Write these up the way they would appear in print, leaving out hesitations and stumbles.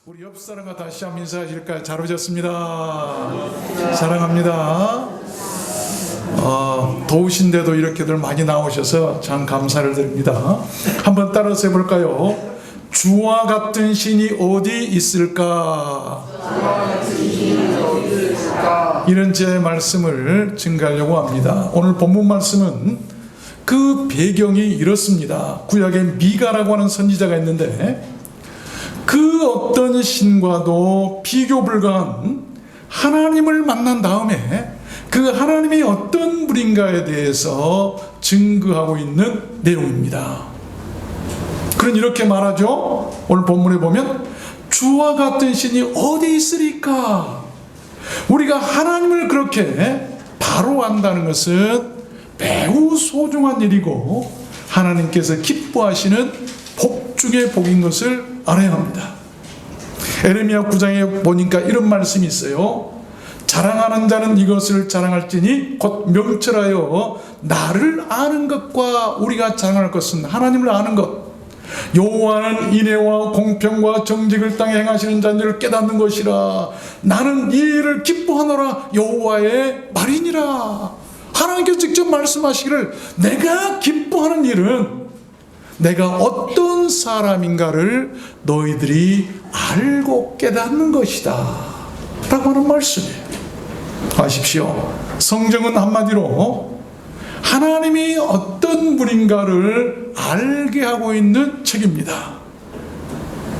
우리 옆 사람과 다시 한번 인사하실까요? 잘 오셨습니다. 사랑합니다. 더우신데도 이렇게들 많이 나오셔서 참 감사를 드립니다. 한번 따라서 해볼까요? 주와 같은 신이 어디 있을까? 이런 제 말씀을 증가하려고 합니다. 오늘 본문 말씀은 그 배경이 이렇습니다. 구약에 미가라고 하는 선지자가 있는데 그 어떤 신과도 비교 불가한 하나님을 만난 다음에 그 하나님이 어떤 분인가에 대해서 증거하고 있는 내용입니다. 그런 이렇게 말하죠. 오늘 본문에 보면 주와 같은 신이 어디 있으리까? 우리가 하나님을 그렇게 바로 안다는 것은 매우 소중한 일이고 하나님께서 기뻐하시는 복 중의 복인 것을 알아야 합니다. 에레미야 9장에 보니까 이런 말씀이 있어요. 자랑하는 자는 이것을 자랑할지니 곧 명철하여 나를 아는 것과 우리가 자랑할 것은 하나님을 아는 것. 여호와는 인애와 공평과 정직을 땅에 행하시는 자들을 깨닫는 것이라. 나는 이 일을 기뻐하노라. 여호와의 말이니라. 하나님께서 직접 말씀하시기를 내가 기뻐하는 일은 내가 어떤 사람인가를 너희들이 알고 깨닫는 것이다 라고 하는 말씀이에요. 아십시오. 성경은 한마디로 하나님이 어떤 분인가를 알게 하고 있는 책입니다.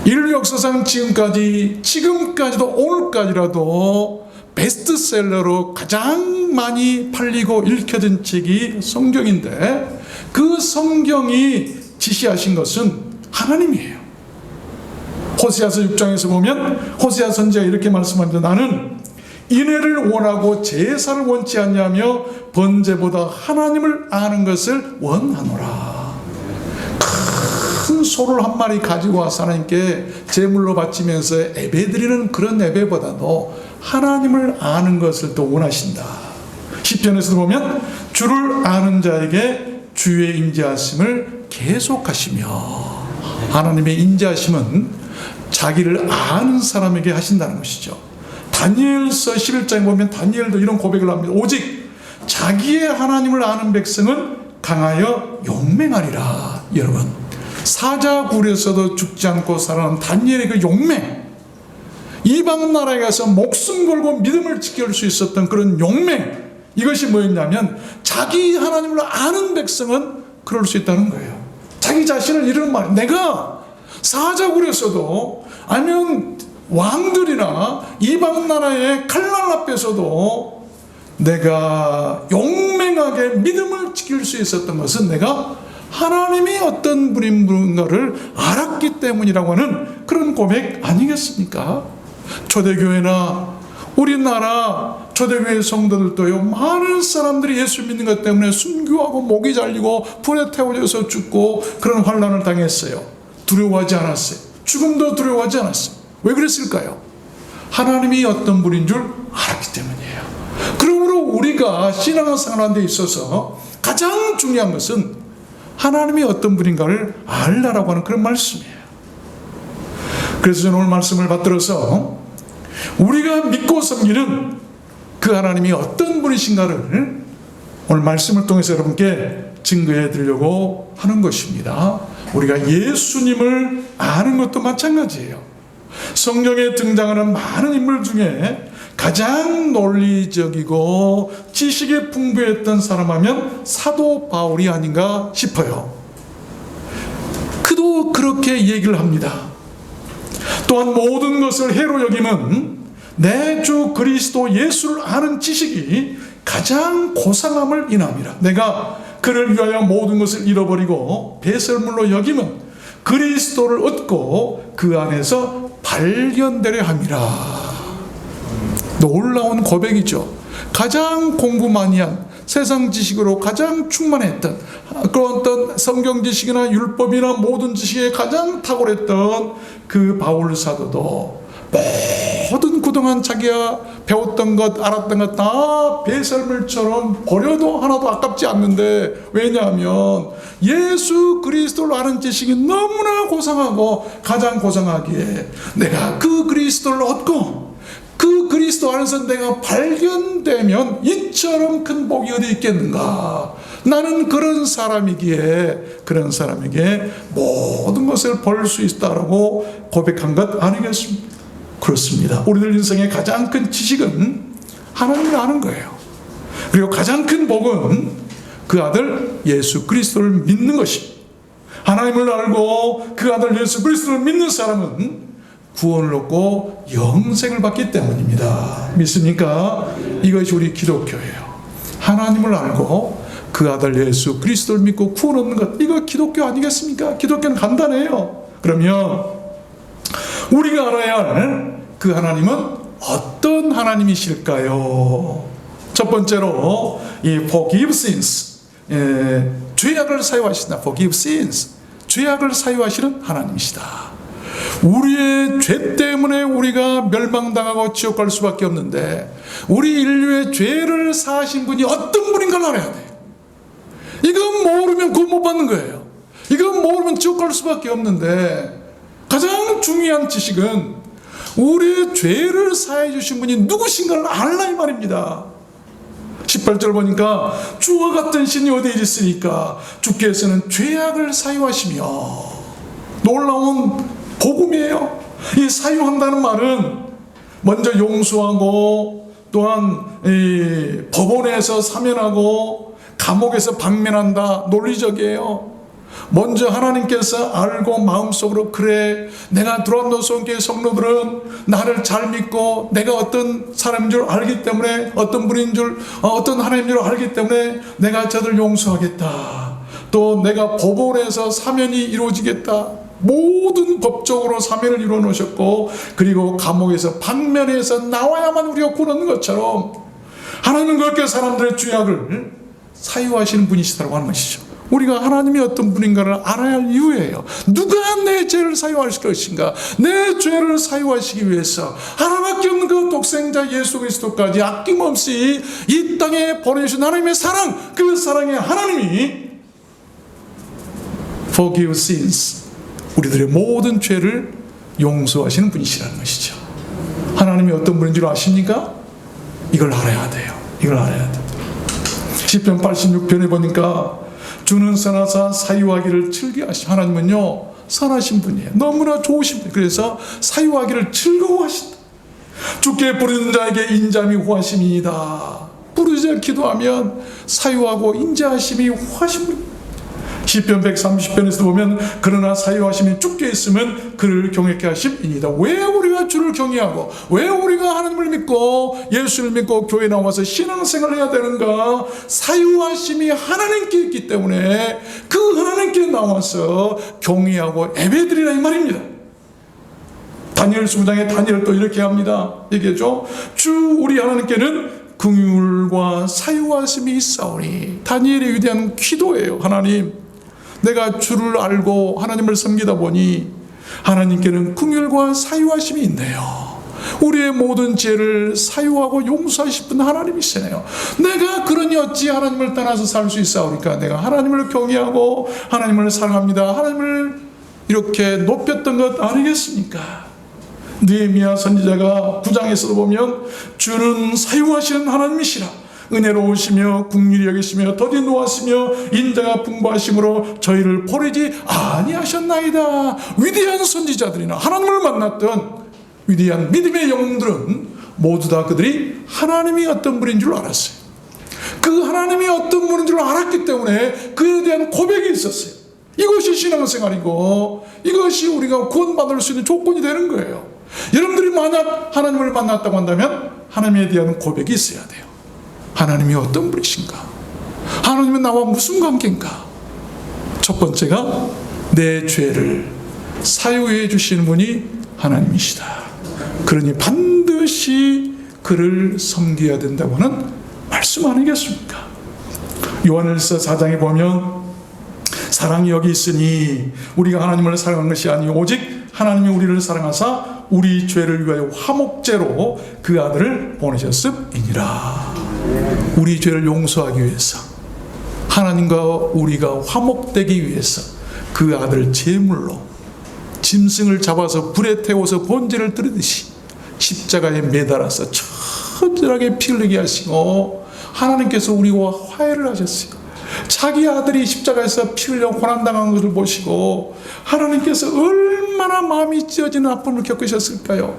인류 역사상 지금까지도 오늘까지라도 베스트셀러로 가장 많이 팔리고 읽혀진 책이 성경인데 그 성경이 지시하신 것은 하나님이에요. 호세아서 6장에서 보면 호세아 선지자가 이렇게 말씀합니다. 나는 인애를 원하고 제사를 원치 않냐며 번제보다 하나님을 아는 것을 원하노라. 큰 소를 한 마리 가지고 와서 하나님께 제물로 바치면서 예배드리는 그런 예배보다도 하나님을 아는 것을 또 원하신다. 시편에서 보면 주를 아는 자에게 주의 인자하심을 계속하시며, 하나님의 인자하심은 자기를 아는 사람에게 하신다는 것이죠. 다니엘서 11장에 보면 다니엘도 이런 고백을 합니다. 오직 자기의 하나님을 아는 백성은 강하여 용맹하리라. 여러분, 사자굴에서도 죽지 않고 살아난 다니엘의 그 용맹, 이방 나라에 가서 목숨 걸고 믿음을 지킬 수 있었던 그런 용맹, 이것이 뭐였냐면 자기 하나님을 아는 백성은 그럴 수 있다는 거예요. 자기 자신을 이런 말, 내가 사자굴에서도 아니면 왕들이나 이방 나라의 칼날 앞에서도 내가 용맹하게 믿음을 지킬 수 있었던 것은 내가 하나님이 어떤 분인가를 알았기 때문이라고 하는 그런 고백 아니겠습니까? 초대교회나 우리나라 초대교회 성도들도요, 많은 사람들이 예수 믿는 것 때문에 순교하고 목이 잘리고 불에 태워져서 죽고 그런 환난을 당했어요. 두려워하지 않았어요. 죽음도 두려워하지 않았어요. 왜 그랬을까요? 하나님이 어떤 분인 줄 알았기 때문이에요. 그러므로 우리가 신앙생활하는 데 있어서 가장 중요한 것은 하나님이 어떤 분인가를 알라라고 하는 그런 말씀이에요. 그래서 저는 오늘 말씀을 받들어서 우리가 믿고 섬기는 그 하나님이 어떤 분이신가를 오늘 말씀을 통해서 여러분께 증거해 드리려고 하는 것입니다. 우리가 예수님을 아는 것도 마찬가지예요. 성경에 등장하는 많은 인물 중에 가장 논리적이고 지식에 풍부했던 사람 하면 사도 바울이 아닌가 싶어요. 그도 그렇게 얘기를 합니다. 또한 모든 것을 해로 여김은 내 주 그리스도 예수를 아는 지식이 가장 고상함을 인함이라. 내가 그를 위하여 모든 것을 잃어버리고 배설물로 여김은 그리스도를 얻고 그 안에서 발견되려 함이라. 놀라운 고백이죠. 가장 공부 많이 한, 세상 지식으로 가장 충만했던 그런 어떤 성경 지식이나 율법이나 모든 지식에 가장 탁월했던 그 바울 사도도 모든 그동안 자기가 배웠던 것, 알았던 것 다 배설물처럼 버려도 하나도 아깝지 않는데, 왜냐하면 예수 그리스도를 아는 지식이 너무나 고상하고, 가장 고상하기에 내가 그 그리스도를 얻고 그 그리스도 안에서 내가 발견되면 이처럼 큰 복이 어디 있겠는가. 나는 그런 사람이기에 그런 사람에게 모든 것을 벌 수 있다라고 고백한 것 아니겠습니까? 그렇습니다. 우리들 인생의 가장 큰 지식은 하나님을 아는 거예요. 그리고 가장 큰 복은 그 아들 예수 그리스도를 믿는 것입니다. 하나님을 알고 그 아들 예수 그리스도를 믿는 사람은 구원을 얻고 영생을 받기 때문입니다. 믿습니까? 이것이 우리 기독교예요. 하나님을 알고 그 아들 예수 그리스도를 믿고 구원 얻는 것, 이거 기독교 아니겠습니까? 기독교는 간단해요. 그러면 우리가 알아야 할 그 하나님은 어떤 하나님이실까요? 첫 번째로 이 forgive sins, 죄악을 사유하신다. forgive sins, 죄악을 사유하시는 하나님이시다. 우리의 죄 때문에 우리가 멸망당하고 지옥 갈 수밖에 없는데, 우리 인류의 죄를 사하신 분이 어떤 분인가를 알아야 돼요. 이건 모르면 구원 못 받는 거예요. 이건 모르면 지옥 갈 수밖에 없는데, 가장 중요한 지식은 우리의 죄를 사해 주신 분이 누구신가를 알라 이 말입니다. 18절 보니까 주와 같은 신이 어디에 있으니까 주께서는 죄악을 사유하시며, 놀라운 복음이에요. 이 사유한다는 말은 먼저 용서하고, 또한 이 법원에서 사면하고 감옥에서 방면한다, 논리적이에요. 먼저 하나님께서 알고 마음속으로, 그래 내가 두란노 성교회 성도들은 나를 잘 믿고 내가 어떤 사람인 줄 알기 때문에, 어떤 분인 줄, 어떤 하나님인 줄 알기 때문에 내가 저들 용서하겠다. 또 내가 법원에서 사면이 이루어지겠다. 모든 법적으로 사면을 이루어 놓으셨고, 그리고 감옥에서 방면에서 나와야만 우리가 구원 얻는 것처럼 하나님은 그렇게 사람들의 죄악을 사유하시는 분이시다고 하는 것이죠. 우리가 하나님이 어떤 분인가를 알아야 할 이유예요. 누가 내 죄를 사유하실 것인가? 내 죄를 사유하시기 위해서 하나밖에 없는 그 독생자 예수 그리스도까지 아낌없이 이 땅에 보내주신 하나님의 사랑, 그 사랑의 하나님이 forgive sins, 우리들의 모든 죄를 용서하시는 분이시라는 것이죠. 하나님이 어떤 분인 줄 아십니까? 이걸 알아야 돼요. 이걸 알아야 돼요. 시편 86편에 보니까 주는 선하사 사유하기를 즐겨하시. 하나님은요 선하신 분이에요. 너무나 좋으신 분. 그래서 사유하기를 즐거워하신다. 주께 부르는 자에게 인자함이 후하심이니이다. 부르짖어 기도하면 사유하고 인자하심이 후하신 분. 시편 130편에서 보면 그러나 사유하심이 주께 있으면 그를 경외케 하심이니이다. 왜 우리가 주를 경외하고, 왜 우리가 하나님을 믿고 예수를 믿고 교회 나와서 신앙생활을 해야 되는가? 사유하심이 하나님께 있기 때문에 그 하나님께 나와서 경외하고 예배드리라 이 말입니다. 다니엘 20장에 다니엘 또 이렇게 합니다. 얘기하죠. 주 우리 하나님께는 긍휼과 사유하심이 있사오니. 다니엘의 위대한 기도예요. 하나님, 내가 주를 알고 하나님을 섬기다 보니 하나님께는 긍휼과 사유하심이 있네요. 우리의 모든 죄를 사유하고 용서하실 분 하나님이시네요. 내가 그러니 어찌 하나님을 떠나서 살 수 있사오니까 내가 하나님을 경외하고 하나님을 사랑합니다. 하나님을 이렇게 높였던 것 아니겠습니까? 느헤미야 선지자가 9장에서도 보면 주는 사유하시는 하나님이시라. 은혜로우시며 긍휼히 여기시며 더디 노하시며 인자가 풍부하심으로 저희를 버리지 아니하셨나이다. 위대한 선지자들이나 하나님을 만났던 위대한 믿음의 영웅들은 모두 다 그들이 하나님이 어떤 분인 줄 알았어요. 그 하나님이 어떤 분인 줄 알았기 때문에 그에 대한 고백이 있었어요. 이것이 신앙생활이고 이것이 우리가 구원받을 수 있는 조건이 되는 거예요. 여러분들이 만약 하나님을 만났다고 한다면 하나님에 대한 고백이 있어야 돼요. 하나님이 어떤 분이신가? 하나님은 나와 무슨 관계인가? 첫 번째가 내 죄를 사유해 주시는 분이 하나님이시다. 그러니 반드시 그를 섬겨야 된다고 하는 말씀 아니겠습니까? 요한일서 4장에 보면 사랑이 여기 있으니 우리가 하나님을 사랑한 것이 아니요 오직 하나님이 우리를 사랑하사 우리 죄를 위하여 화목제로 그 아들을 보내셨음이니라. 우리 죄를 용서하기 위해서, 하나님과 우리가 화목되기 위해서 그 아들을 제물로 짐승을 잡아서 불에 태워서 번제를 드리듯이 십자가에 매달아서 처절하게 피 흘리게 하시고, 하나님께서 우리와 화해를 하셨어요. 자기 아들이 십자가에서 피 흘려 고난당한 것을 보시고 하나님께서 얼마나 마음이 찢어지는 아픔을 겪으셨을까요?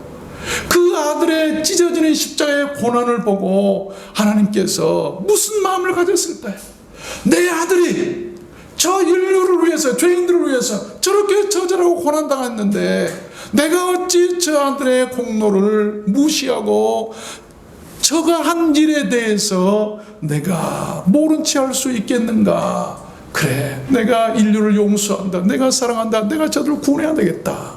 그 아들의 찢어지는 십자가의 고난을 보고 하나님께서 무슨 마음을 가졌을까요? 내 아들이 저 인류를 위해서, 죄인들을 위해서 저렇게 처절하고 고난당했는데 내가 어찌 저 아들의 공로를 무시하고 저가 한 일에 대해서 내가 모른 체 할 수 있겠는가? 그래, 내가 인류를 용서한다, 내가 사랑한다, 내가 저들을 구원해야 되겠다.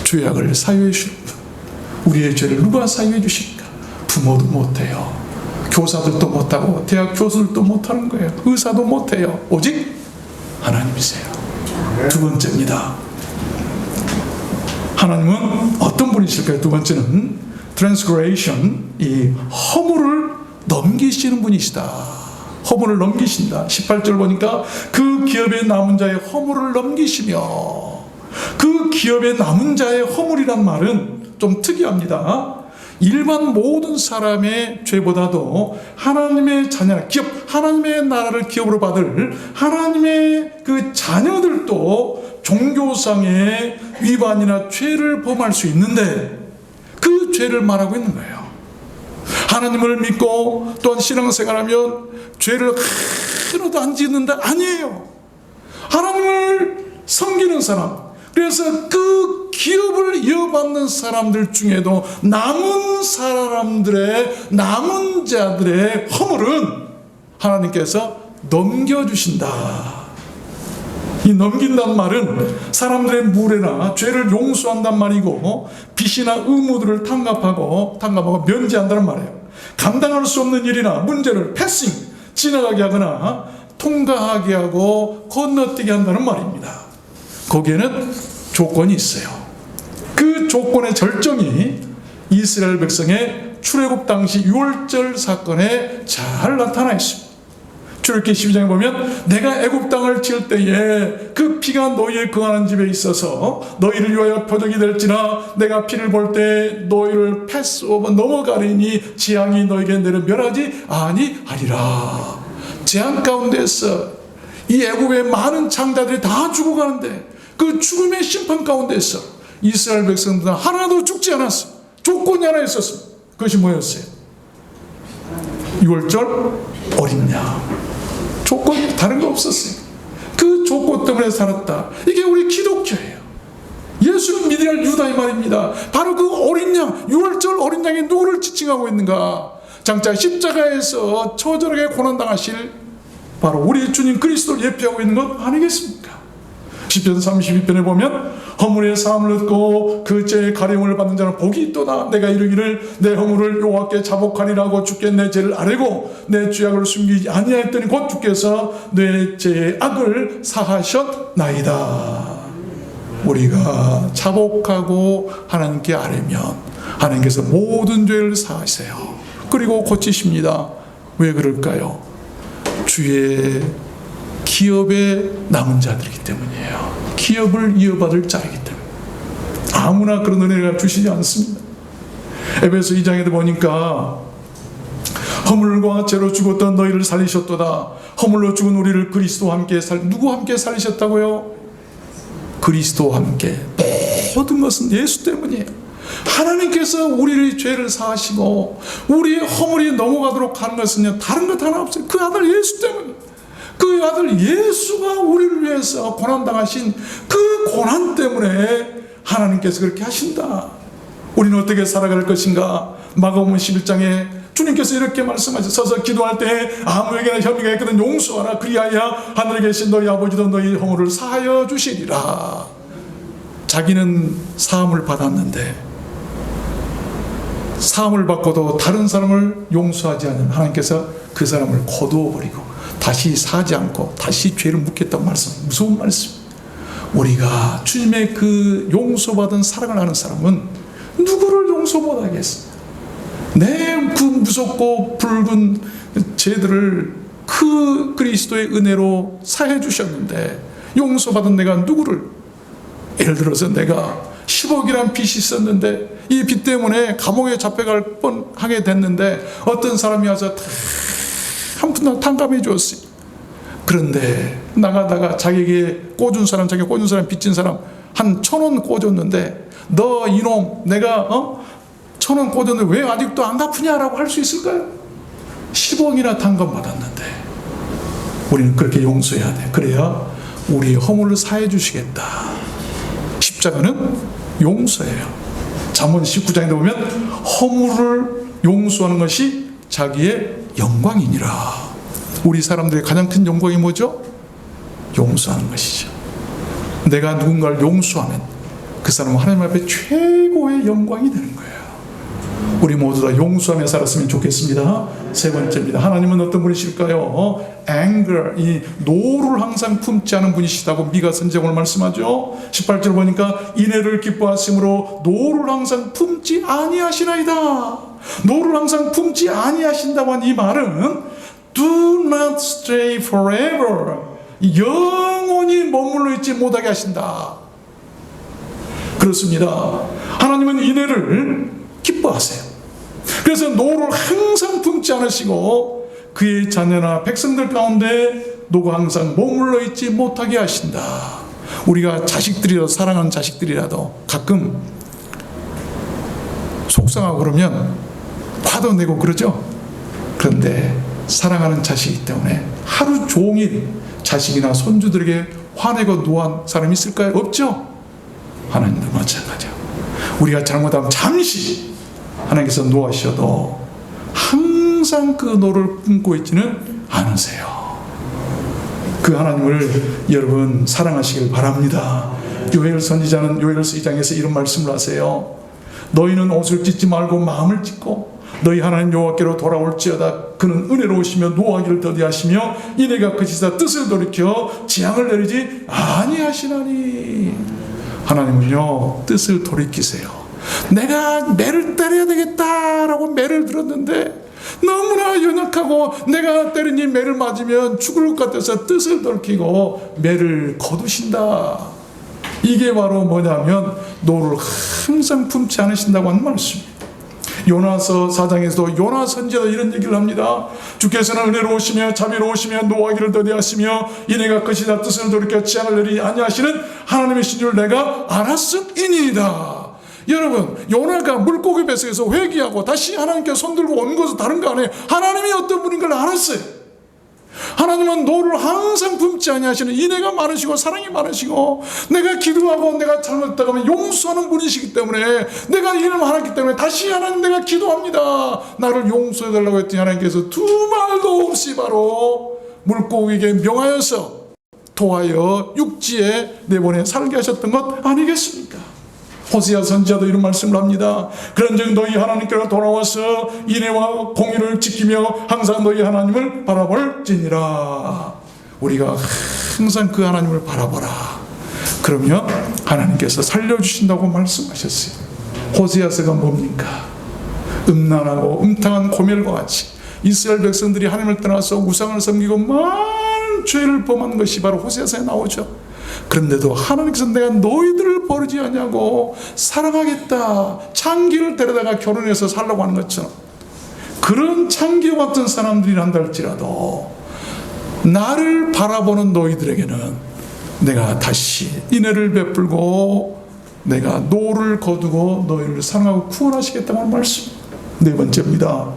죄악을 사유해 주신 분, 우리의 죄를 누가 사유해 주실까? 부모도 못해요, 교사들도 못하고 대학 교수들도 못하는 거예요, 의사도 못해요. 오직 하나님이세요. 두 번째입니다. 하나님은 어떤 분이실까요? 두 번째는 transgression, 이 허물을 넘기시는 분이시다. 허물을 넘기신다. 18절 보니까 그 기업에 남은 자의 허물을 넘기시며, 그 기업에 남은 자의 허물이란 말은 좀 특이합니다. 일반 모든 사람의 죄보다도 하나님의 자녀, 기업, 하나님의 나라를 기업으로 받을 하나님의 그 자녀들도 종교상의 위반이나 죄를 범할 수 있는데 그 죄를 말하고 있는 거예요. 하나님을 믿고 또한 신앙생활하면 죄를 하나도 안 짓는다? 아니에요. 하나님을 섬기는 사람, 그래서 그 기업을 이어받는 사람들 중에도 남은 사람들의, 남은 자들의 허물은 하나님께서 넘겨주신다. 이 넘긴다는 말은 사람들의 무례나 죄를 용서한다는 말이고, 빚이나 의무들을 탕감하고 면제한다는 말이에요. 감당할 수 없는 일이나 문제를 패싱, 지나가게 하거나 통과하게 하고 건너뛰게 한다는 말입니다. 거기에는 조건이 있어요. 그 조건의 절정이 이스라엘 백성의 출애굽 당시 유월절 사건에 잘 나타나 있습니다. 출애굽기 12장에 보면 내가 애굽 땅을 칠 때에 그 피가 너희의 거하는 집에 있어서 너희를 위하여 표적이 될지나 내가 피를 볼 때 너희를 패스오버 넘어가리니 재앙이 너희에게 내려 멸하지 아니하리라. 재앙 가운데서 이 애굽의 많은 장자들이 다 죽어가는데 그 죽음의 심판 가운데서 이스라엘 백성들은 하나도 죽지 않았어요. 조건이 하나 있었습니다. 그것이 뭐였어요? 유월절 어린 양. 조건이 다른 거 없었어요. 그 조건 때문에 살았다. 이게 우리 기독교예요. 예수를 믿어야 할 유다 이 말입니다. 바로 그 어린 양, 유월절 어린 양이 누구를 지칭하고 있는가? 장차 십자가에서 처절하게 고난당하실 바로 우리 주님 그리스도를 예표하고 있는 것 아니겠습니까? 시편 32편에 보면 허물의 사함을 얻고 그 죄의 가려움을 받는 자는 복이 있도다. 내가 이르기를 내 허물을 여호와께 자복하리라고 주께 내 죄를 아뢰고 내 죄악을 숨기지 아니하였더니 곧 주께서 내 죄의 악을 사하셨나이다. 우리가 자복하고 하나님께 아뢰면 하나님께서 모든 죄를 사하세요. 그리고 고치십니다. 왜 그럴까요? 주의 기업에 남은 자들이기 때문이에요. 기업을 이어받을 자이기 때문에. 아무나 그런 은혜를 주시지 않습니다. 에베소 2장에도 보니까 허물과 죄로 죽었던 너희를 살리셨도다. 허물로 죽은 우리를 그리스도와 함께 누구 함께 살리셨다고요? 그리스도와 함께. 모든 것은 예수 때문이에요. 하나님께서 우리의 죄를 사하시고 우리의 허물이 넘어가도록 하는 것은요, 다른 것 하나 없어요. 그 아들 예수 때문이에요. 그 아들 예수가 우리를 위해서 고난당하신 그 고난 때문에 하나님께서 그렇게 하신다. 우리는 어떻게 살아갈 것인가? 마가복음 11장에 주님께서 이렇게 말씀하셔서 서서 기도할 때 아무에게나 혐의가 있거든 용서하라. 그리하여 하늘에 계신 너희 아버지도 너희 허물을 사하여 주시리라. 자기는 사함을 받았는데 사함을 받고도 다른 사람을 용서하지 않는 하나님께서 그 사람을 거두어 버리고 다시 사지 않고 다시 죄를 묻겠다는 말씀, 무서운 말씀. 우리가 주님의 그 용서받은 사랑을 아는 사람은 누구를 용서 못하겠어? 내 그 무섭고 붉은 죄들을 그 그리스도의 은혜로 사해 주셨는데 용서받은 내가 누구를, 예를 들어서 내가 10억이란 빚이 있었는데 이 빚 때문에 감옥에 잡혀갈 뻔하게 됐는데 어떤 사람이 와서 한 푼 탕감해 주었어요. 그런데 나가다가 자기에게 꽂은 사람, 자기 꽂은 사람, 빚진 사람 한 1,000원 꽂았는데 너 이놈 내가 1,000원 꽂았는데 왜 아직도 안 갚으냐라고 할 수 있을까요? 10억이나 탕감 받았는데. 우리는 그렇게 용서해야 돼. 그래야 우리의 허물을 사해 주시겠다. 십자가는 용서예요. 잠언 19장에 보면 허물을 용서하는 것이 자기의 영광이니라. 우리 사람들의 가장 큰 영광이 뭐죠? 용서하는 것이죠. 내가 누군가를 용서하면 그 사람은 하나님 앞에 최고의 영광이 되는 거예요. 우리 모두 다 용서하며 살았으면 좋겠습니다. 세 번째입니다. 하나님은 어떤 분이실까요? anger, 이 노를 항상 품지 않은 분이시다고 미가 선지자가 오늘 말씀하죠. 18절 보니까 인애를 기뻐하심으로 노를 항상 품지 아니하시나이다. 노를 항상 품지 아니하신다고 한 이 말은 do not stay forever, 영원히 머물러 있지 못하게 하신다. 그렇습니다. 하나님은 인애를 기뻐하세요. 그래서 노를 항상 품지 않으시고 그의 자녀나 백성들 가운데 노가 항상 머물러 있지 못하게 하신다. 우리가 자식들이라도, 사랑하는 자식들이라도 가끔 속상하고 그러면 화도 내고 그러죠. 그런데 사랑하는 자식이기 때문에 하루 종일 자식이나 손주들에게 화내고 노한 사람이 있을까요? 없죠. 하나님도 마찬가지야. 우리가 잘못하면 잠시 하나님께서 노하셔도 항상 그 노를 품고 있지는 않으세요. 그 하나님을 여러분 사랑하시길 바랍니다. 요엘 선지자는 요엘서 2장에서 이런 말씀을 하세요. 너희는 옷을 찢지 말고 마음을 찢고 너희 하나님 여호와께로 돌아올지어다. 그는 은혜로우시며 노하기를 더디하시며 이내가 그치사 뜻을 돌이켜 재앙을 내리지 아니하시나니. 하나님은요 뜻을 돌이키세요. 내가 매를 때려야 되겠다라고 매를 들었는데 너무나 연약하고 내가 때린 이 매를 맞으면 죽을 것 같아서 뜻을 돌이키고 매를 거두신다. 이게 바로 뭐냐면 노를 항상 품지 않으신다고 하는 말씀입니다. 요나서 4장에서도 요나 선지자도 이런 얘기를 합니다. 주께서는 은혜로우시며 자비로우시며 노하기를 더디하시며 이내가 끝이다 뜻을 돌이켜 재앙을 내리지 아니하시는 하나님이신 줄 내가 알았음이니이다. 여러분, 요나가 물고기 뱃속에서 회개하고 다시 하나님께 손들고 온 것은 다른 거 아니에요. 하나님이 어떤 분인 걸 알았어요. 하나님은 노를 항상 품지 아니하시는 인애가 많으시고 사랑이 많으시고 내가 기도하고 내가 잘못했다고 하면 용서하는 분이시기 때문에 내가 이름 하나님 때문에 다시 하나님 내가 기도합니다. 나를 용서해달라고 했더니 하나님께서 두 말도 없이 바로 물고기에게 명하여서 토하여 육지에 내보내 살게 하셨던 것 아니겠습니까? 호세아 선지자도 이런 말씀을 합니다. 그런즉 너희 하나님께로 돌아와서 인애와 공의를 지키며 항상 너희 하나님을 바라볼지니라. 우리가 항상 그 하나님을 바라보라. 그러면 하나님께서 살려주신다고 말씀하셨어요. 호세아서가 뭡니까? 음란하고 음탕한 고멜과 같이 이스라엘 백성들이 하나님을 떠나서 우상을 섬기고 많은 죄를 범한 것이 바로 호세아서에 나오죠. 그런데도 하나님께서 내가 너희들을 버리지 않냐고 사랑하겠다. 창기를 데려다가 결혼해서 살라고 하는 것처럼 그런 창기와 같은 사람들이란다 할지라도 나를 바라보는 너희들에게는 내가 다시 인애를 베풀고 내가 노를 거두고 너희를 사랑하고 구원하시겠다고 하는 말씀. 네 번째입니다.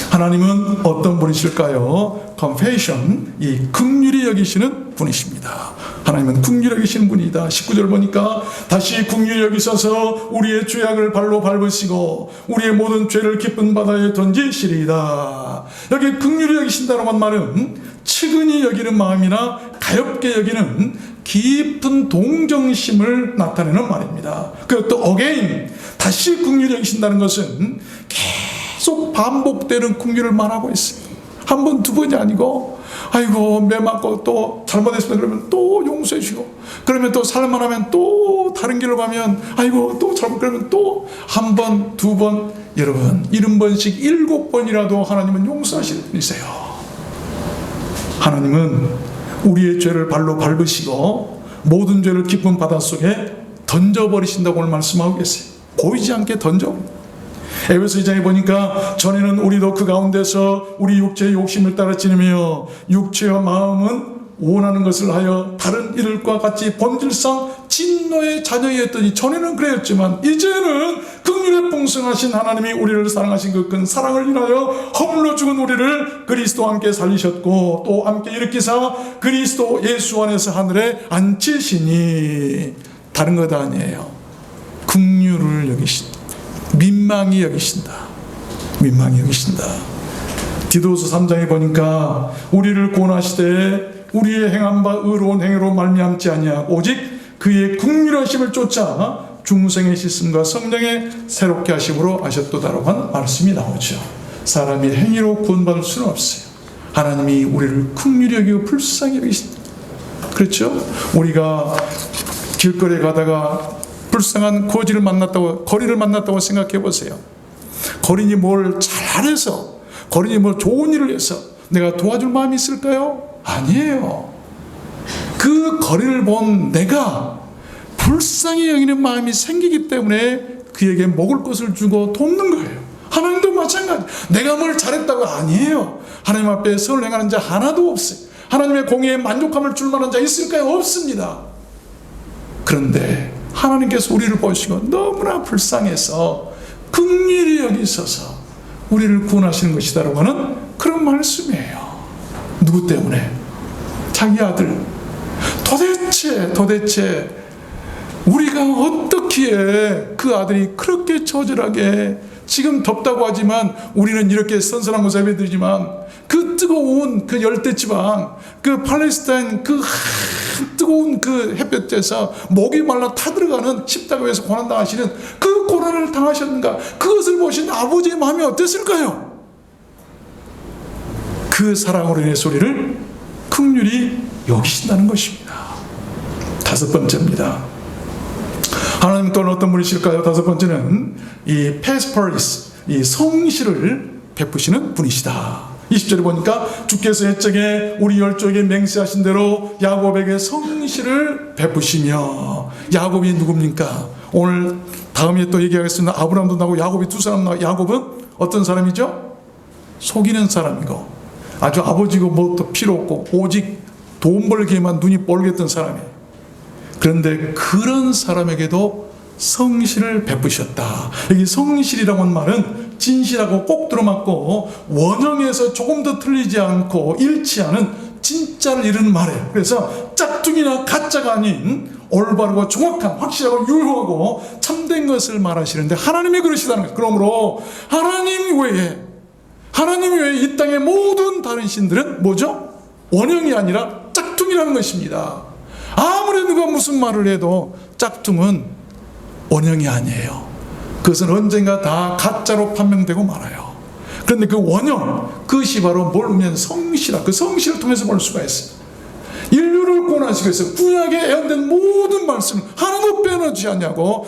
하나님은 어떤 분이실까요? compassion, 이 긍휼히 여기시는 분이십니다. 하나님은 긍휼히 여기시는 분이다. 19절 보니까 다시 긍휼히 여기셔서 우리의 죄악을 발로 밟으시고 우리의 모든 죄를 깊은 바다에 던지시리이다. 여기 긍휼히 여기신다는 말은 측은히 여기는 마음이나 가엽게 여기는 깊은 동정심을 나타내는 말입니다. 그것도 again, 다시 긍휼히 여기신다는 것은 계속 반복되는 긍휼을 말하고 있어요. 한 번, 두 번이 아니고, 아이고, 매 맞고 또 잘못했으면 그러면 또 용서해 주고, 그러면 또 살만하면 또 다른 길로 가면, 아이고, 또 잘못, 그러면 또 한 번, 두 번, 여러분, 70번씩 7번이라도 하나님은 용서하시는 분이세요. 하나님은 우리의 죄를 발로 밟으시고, 모든 죄를 깊은 바닷속에 던져버리신다고 오늘 말씀하고 계세요. 보이지 않게 던져. 에베소 2장에 보니까 전에는 우리도 그 가운데서 우리 육체의 욕심을 따라 지내며 육체와 마음은 원하는 것을 하여 다른 이들과 같이 본질상 진노의 자녀였더니, 전에는 그랬지만 이제는 긍휼에 풍성하신 하나님이 우리를 사랑하신 그 큰 사랑을 인하여 허물로 죽은 우리를 그리스도와 함께 살리셨고, 또 함께 일으키사 그리스도 예수 안에서 하늘에 앉히시니, 다른 것 아니에요. 긍휼을 여기신다. 민망히 여기신다. 민망히 여기신다. 디도서 3장에 보니까 우리를 구원하시되 우리의 행한 바 의로운 행위로 말미암지 아니하고 오직 그의 긍휼하심을 쫓아 중생의 씻음과 성령의 새롭게 하심으로 하셨도다라고 하는 말씀이 나오죠. 사람이 행위로 구원받을 수는 없어요. 하나님이 우리를 긍휼히 여기고 불쌍히 여기신다. 그렇죠? 우리가 길거리에 가다가 불쌍한 거지를 만났다고, 거리를 만났다고 생각해 보세요. 거린이 뭘 잘해서, 거린이 뭘 좋은 일을 해서 내가 도와줄 마음이 있을까요? 아니에요. 그 거리를 본 내가 불쌍히 여기는 마음이 생기기 때문에 그에게 먹을 것을 주고 돕는 거예요. 하나님도 마찬가지. 내가 뭘 잘했다고 아니에요. 하나님 앞에 선을 행하는 자 하나도 없어요. 하나님의 공의에 만족함을 줄 만한 자 있을까요? 없습니다. 그런데 하나님께서 우리를 보시고 너무나 불쌍해서 긍휼히 여기셔서 우리를 구원하시는 것이다라고 하는 그런 말씀이에요. 누구 때문에? 자기 아들. 도대체 우리가 어떻게 그 아들이 그렇게 처절하게, 지금 덥다고 하지만 우리는 이렇게 선선한 곳에 예배드리지만 그 뜨거운 그 열대지방, 그 팔레스타인 그 뜨거운 그 햇볕에서 목이 말라 타들어가는 십자가 위에서 고난당하시는 그 고난을 당하셨는가? 그것을 보신 아버지의 마음이 어땠을까요? 그 사랑으로 인해서 우리를 긍휼히 여기신다는 것입니다. 다섯 번째입니다. 하나님 또는 어떤 분이실까요? 다섯 번째는 이 페스퍼리스, 이 성실을 베푸시는 분이시다. 20절에 보니까 주께서 옛적에 우리 열조에게 맹세하신 대로 야곱에게 성실을 베푸시며, 야곱이 누굽니까? 오늘 다음에 또 얘기하겠습니다. 아브라함도 나오고 야곱이 두 사람 나오고, 야곱은 어떤 사람이죠? 속이는 사람이고 아주 아버지고 뭐도 필요 없고 오직 돈 벌기에만 눈이 뻘갰던 사람이에요. 그런데 그런 사람에게도 성실을 베푸셨다. 여기 성실이라고 하는 말은 진실하고 꼭 들어맞고 원형에서 조금 더 틀리지 않고 일치하는 진짜를 이루는 말이에요. 그래서 짝퉁이나 가짜가 아닌 올바르고 정확한, 확실하고 유효하고 참된 것을 말하시는데, 하나님이 그러시다는 거예요. 그러므로 하나님 외에 이 땅의 모든 다른 신들은 뭐죠? 원형이 아니라 짝퉁이라는 것입니다. 아무리 누가 무슨 말을 해도 짝퉁은 원형이 아니에요. 그것은 언젠가 다 가짜로 판명되고 말아요. 그런데 그 원형, 그것이 바로 뭘 의미하는 성실함, 그 성실을 통해서 볼 수가 있어요. 인류를 구원하시기 위해서 구약에 예언된 모든 말씀을 하나도 빼놓지 않냐고.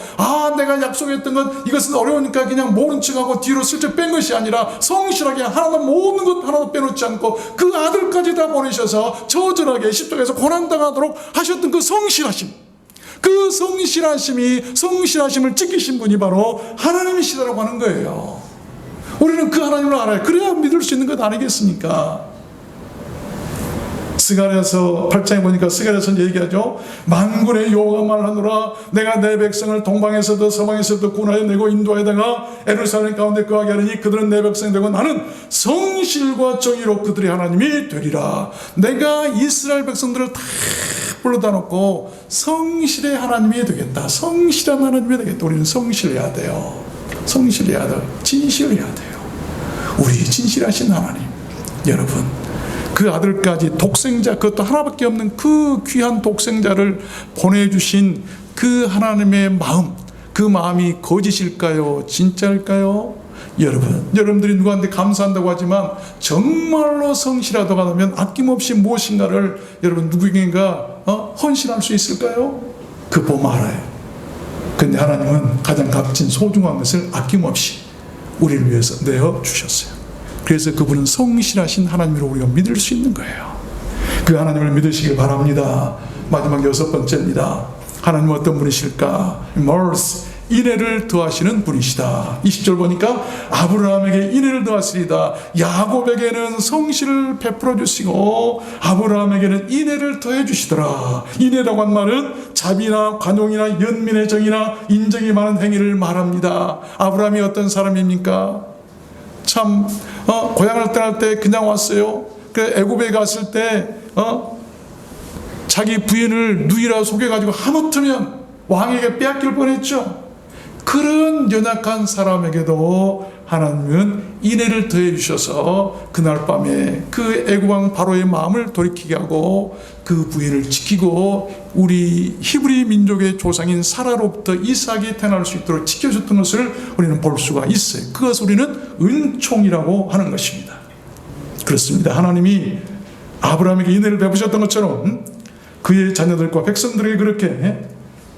내가 약속했던 건 이것은 어려우니까 그냥 모른 척하고 뒤로 슬쩍 뺀 것이 아니라 성실하게 하나도, 모든 것 하나도 빼놓지 않고 그 아들까지 다 보내셔서 처절하게 십자가에서 고난당하도록 하셨던 그 성실하심, 그 성실하심을 지키신 분이 바로 하나님이시다라고 하는 거예요. 우리는 그 하나님을 알아야, 그래야 믿을 수 있는 것 아니겠습니까? 스가랴서 8장에 보니까 스가랴서 얘기하죠. 만군의 여호와가 말하노라, 내가 내 백성을 동방에서도 서방에서도 구원하여 내고 인도하여다가 예루살렘 가운데 거하게 하리니 그들은 내 백성이 되고 나는 성실과 정의로 그들의 하나님이 되리라. 내가 이스라엘 백성들을 다 불러다 놓고 성실의 하나님이 되겠다. 성실한 하나님이 되겠다. 우리는 성실해야 돼요. 성실해야 돼요. 진실해야 돼요. 우리 진실하신 하나님, 여러분, 그 아들까지 독생자, 그것도 하나밖에 없는 그 귀한 독생자를 보내주신 그 하나님의 마음, 그 마음이 거짓일까요? 진짜일까요? 여러분들이 누구한테 감사한다고 하지만 정말로 성실하다고 하면 아낌없이 무엇인가를 여러분 누구에게인가 헌신할 수 있을까요? 그 보면 알아요. 근데 하나님은 가장 값진 소중한 것을 아낌없이 우리를 위해서 내어주셨어요. 그래서 그분은 성실하신 하나님으로 우리가 믿을 수 있는 거예요. 그 하나님을 믿으시길 바랍니다. 마지막 6번째입니다. 하나님은 어떤 분이실까? mercy, 인애를 더하시는 분이시다. 20절 보니까 아브라함에게 인애를 더하시리다. 야곱에게는 성실을 베풀어 주시고 아브라함에게는 인애를 더해 주시더라. 인애라고 한 말은 자비나 관용이나 연민의 정이나 인정이 많은 행위를 말합니다. 아브라함이 어떤 사람입니까? 참 고향을 떠날 때 그냥 왔어요. 그 애굽에 갔을 때 자기 부인을 누이라 속여가지고 하마터면 왕에게 빼앗길 뻔했죠. 그런 연약한 사람에게도 하나님은 인애를 더해 주셔서 그날 밤에 그 애굽왕 바로의 마음을 돌이키게 하고 그 부인을 지키고 우리 히브리 민족의 조상인 사라로부터 이삭이 태어날 수 있도록 지켜줬던 것을 우리는 볼 수가 있어요. 그것을 우리는 은총이라고 하는 것입니다. 그렇습니다. 하나님이 아브라함에게 인애를 베푸셨던 것처럼 그의 자녀들과 백성들에게 그렇게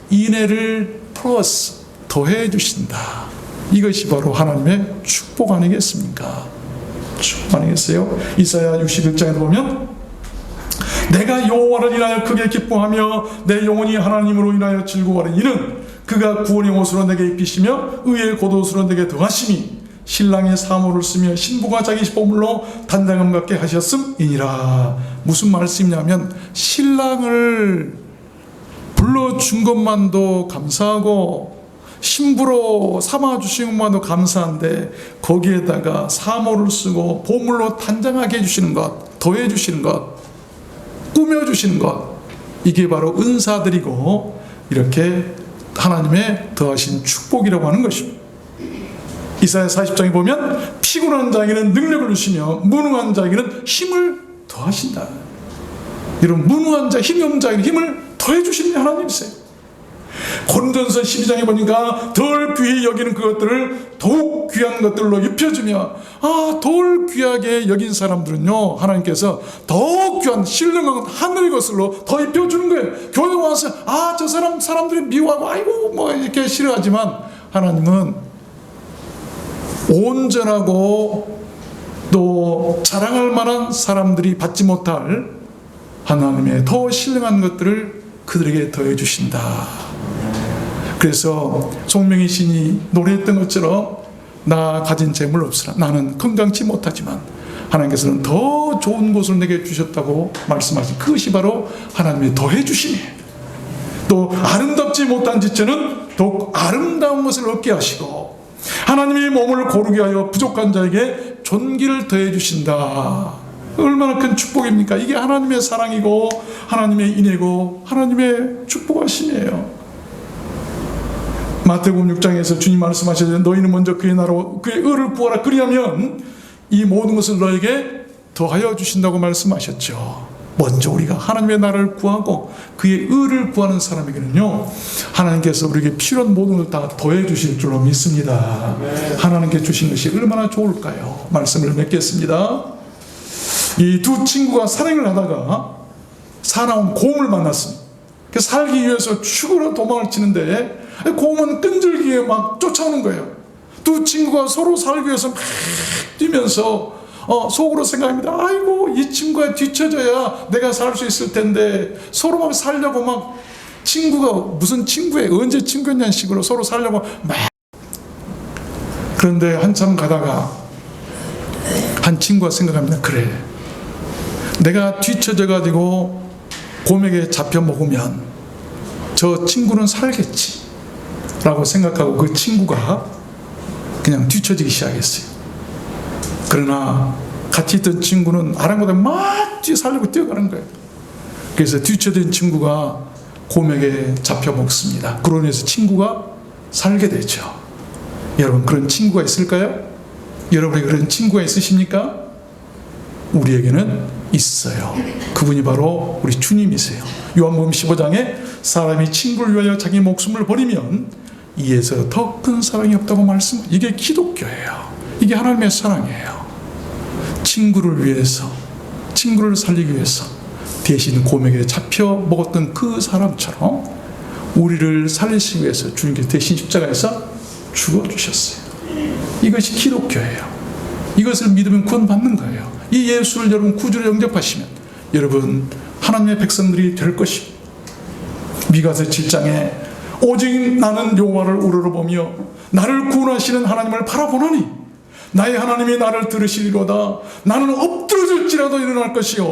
인애를 플러스 더해 주신다. 이것이 바로 하나님의 축복 아니겠습니까? 축복 아니겠어요? 이사야 61장에 보면 내가 여호와를 인하여 크게 기뻐하며 내 영혼이 하나님으로 인하여 즐거워하는 이는 그가 구원의 옷으로 내게 입히시며 의의 겉옷으로 내게 더하심이 신랑의 사모를 쓰며 신부가 자기 보물로 단장함 갖게 하셨음이니라. 무슨 말씀이냐면 신랑을 불러준 것만도 감사하고 신부로 삼아주신 것만도 감사한데 거기에다가 사모를 쓰고 보물로 단장하게 해주시는 것, 더해주시는 것, 꾸며주시는 것, 이게 바로 은사들이고 이렇게 하나님의 더하신 축복이라고 하는 것입니다. 이사야 40장에 보면 피곤한 자에게는 능력을 주시며 무능한 자에게는 힘을 더하신다. 이런 무능한 자, 힘이 없는 자에게는 힘을 더해주시는 하나님이세요. 고린도전서 12장에 보니까 덜 귀히 여기는 그것들을 더욱 귀한 것들로 입혀주며 덜 귀하게 여긴 사람들은요 하나님께서 더욱 귀한 신령한 하늘의 것으로 더 입혀주는 거예요. 교회 와서 저 사람들이 미워하고 아이고 뭐 이렇게 싫어하지만 하나님은 온전하고 또 자랑할 만한 사람들이 받지 못할 하나님의 더 신령한 것들을 그들에게 더해 주신다. 그래서 송명희 신이 노래했던 것처럼 나 가진 재물 없으나 나는 건강치 못하지만 하나님께서는 더 좋은 곳을 내게 주셨다고 말씀하신 그것이 바로 하나님의 더해 주심이에요. 또 아름답지 못한 지체는 더욱 아름다운 것을 얻게 하시고 하나님의 몸을 고르게 하여 부족한 자에게 존귀를 더해 주신다. 얼마나 큰 축복입니까? 이게 하나님의 사랑이고 하나님의 인애고 하나님의 축복하심이에요. 마태복음 6장에서 주님 말씀하시되 너희는 먼저 그의 나라 그의 의를 구하라. 그리하면 이 모든 것을 너에게 더하여 주신다고 말씀하셨죠. 먼저 우리가 하나님의 나라를 구하고 그의 의를 구하는 사람에게는요 하나님께서 우리에게 필요한 모든 걸 다 더해 주실 줄로 믿습니다. 하나님께 주신 것이 얼마나 좋을까요? 말씀을 맺겠습니다. 이 두 친구가 산행을 하다가 사나운 곰을 만났습니다. 살기 위해서 죽으러 도망을 치는데 곰은 끈질기게 막 쫓아오는 거예요. 두 친구가 서로 살기 위해서 막 뛰면서 속으로 생각합니다. 아이고 이 친구가 뒤쳐져야 내가 살 수 있을 텐데 서로 막 살려고 막 친구가 무슨 친구예요? 언제 친구였냐는 식으로 서로 살려고 막. 그런데 한참 가다가 한 친구가 생각합니다. 그래 내가 뒤쳐져 가지고 곰에게 잡혀 먹으면 저 친구는 살겠지 라고 생각하고 그 친구가 그냥 뒤쳐지기 시작했어요. 그러나 같이 있던 친구는 아랑곳에 막 살려고 뛰어가는 거예요. 그래서 뒤쳐진 친구가 곰에게 잡혀 먹습니다. 그로 인해서 친구가 살게 되죠. 여러분 그런 친구가 있을까요? 여러분에게 그런 친구가 있으십니까? 우리에게는 있어요. 그분이 바로 우리 주님이세요. 요한복음 15장에 사람이 친구를 위하여 자기 목숨을 버리면 이에서 더 큰 사랑이 없다고 말씀. 이게 기독교예요. 이게 하나님의 사랑이에요. 친구를 위해서, 친구를 살리기 위해서 대신 곰에게 잡혀 먹었던 그 사람처럼 우리를 살리시기 위해서 주님께서 대신 십자가에서 죽어주셨어요. 이것이 기독교예요. 이것을 믿으면 구원받는 거예요. 이 예수를 여러분 구주로 영접하시면 여러분 하나님의 백성들이 될 것입니다. 미가서 7장에 오직 나는 여호와를 우러러보며 나를 구원하시는 하나님을 바라보노니 나의 하나님이 나를 들으시리로다. 나는 엎드러질지라도 일어날 것이요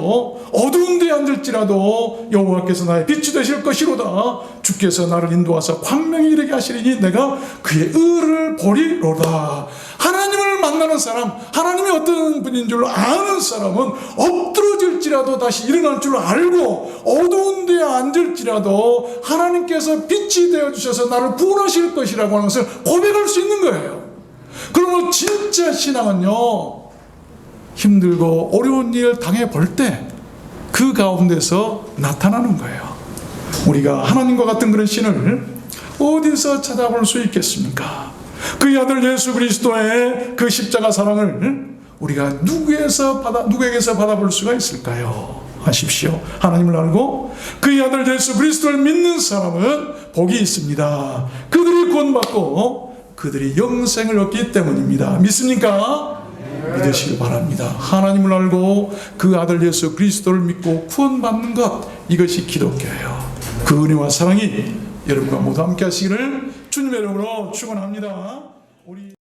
어두운 데에 앉을지라도 여호와께서 나의 빛이 되실 것이로다. 주께서 나를 인도하사 광명에 이르게 하시리니 내가 그의 의를 보리로다. 하나님을 만나는 사람, 하나님이 어떤 분인 줄 아는 사람은 엎드러질지라도 다시 일어날 줄 알고 어두운 데에 앉을지라도 하나님께서 빛이 되어주셔서 나를 구원하실 것이라고 하는 것을 고백할 수 있는 거예요. 그러면 진짜 신앙은요, 힘들고 어려운 일 당해볼 때 그 가운데서 나타나는 거예요. 우리가 하나님과 같은 그런 신을 어디서 찾아볼 수 있겠습니까? 그의 아들 예수 그리스도의 그 십자가 사랑을 우리가 누구에게서 받아볼 수가 있을까요? 하십시오. 하나님을 알고 그의 아들 예수 그리스도를 믿는 사람은 복이 있습니다. 그들이 구원받고 그들이 영생을 얻기 때문입니다. 믿습니까? 믿으시기 바랍니다. 하나님을 알고 그 아들 예수 그리스도를 믿고 구원받는 것, 이것이 기독교예요. 그 은혜와 사랑이 여러분과 모두 함께 하시기를 주님의 이름으로 축원합니다. 우리